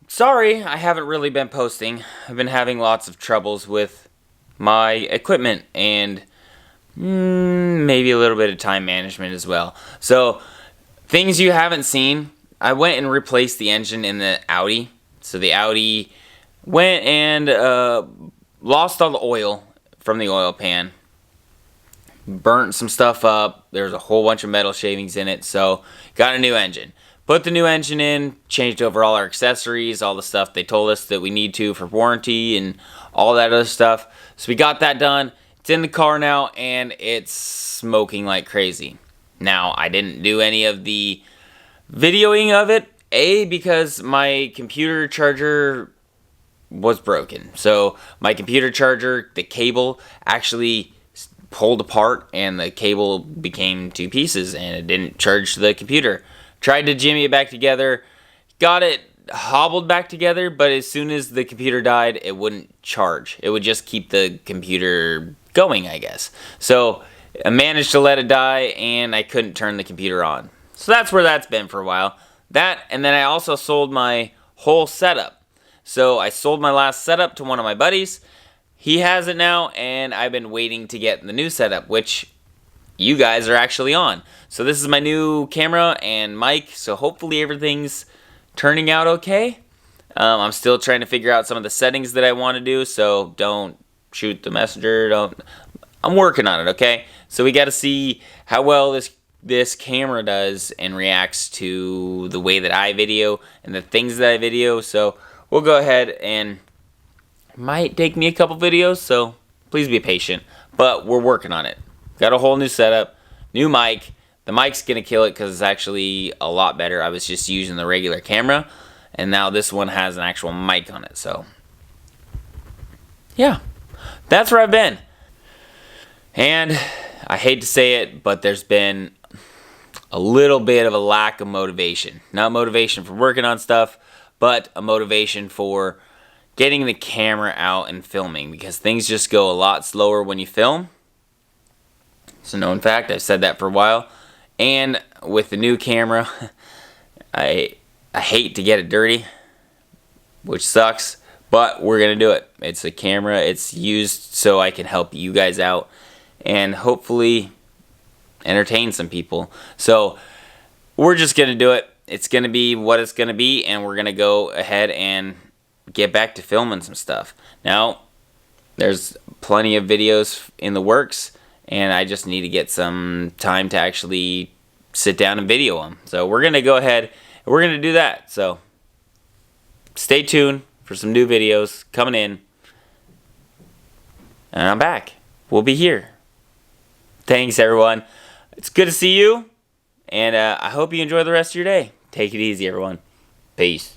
Sorry, I haven't really been posting. I've been having lots of troubles with my equipment and maybe a little bit of time management as well. So, things you haven't seen, I went and replaced the engine in the Audi. So, the Audi went and lost all the oil from the oil pan, burnt some stuff up. There's a whole bunch of metal shavings in it, so got a new engine. Put the new engine in, changed over all our accessories, all the stuff they told us that we need to for warranty and all that other stuff. So we got that done. It's in the car now and it's smoking like crazy. Now, I didn't do any of the videoing of it, because my computer charger was broken. So my computer charger, the cable actually pulled apart and the cable became two pieces and it didn't charge the computer. Tried to jimmy it back together, got it hobbled back together, but as soon as the computer died, it wouldn't charge. It would just keep the computer going, I guess. So I managed to let it die and I couldn't turn the computer on. So that's where that's been for a while. That, and then I also sold my whole setup. So I sold my last setup to one of my buddies. He has it now, and I've been waiting to get the new setup, which you guys are actually on. So this is my new camera and mic, so hopefully everything's turning out okay. I'm still trying to figure out some of the settings that I want to do, so don't shoot the messenger. I'm working on it, okay? So we got to see how well this camera does and reacts to the way that I video and the things that I video. So we'll go ahead, and it might take me a couple videos, so please be patient. But we're working on it. Got a whole new setup, new mic. The mic's going to kill it because it's actually a lot better. I was just using the regular camera, and now this one has an actual mic on it. So, yeah, that's where I've been. And I hate to say it, but there's been a little bit of a lack of motivation. Not motivation for working on stuff, but a motivation for getting the camera out and filming, because things just go a lot slower when you film. It's a known fact. I've said that for a while. And with the new camera, I hate to get it dirty, which sucks, but we're going to do it. It's a camera. It's used so I can help you guys out and hopefully entertain some people. So we're just going to do it. It's going to be what it's going to be, and we're going to go ahead and get back to filming some stuff. Now, there's plenty of videos in the works, and I just need to get some time to actually sit down and video them. So we're going to go ahead and we're going to do that. So stay tuned for some new videos coming in. And I'm back. We'll be here. Thanks, everyone. It's good to see you. And I hope you enjoy the rest of your day. Take it easy, everyone. Peace.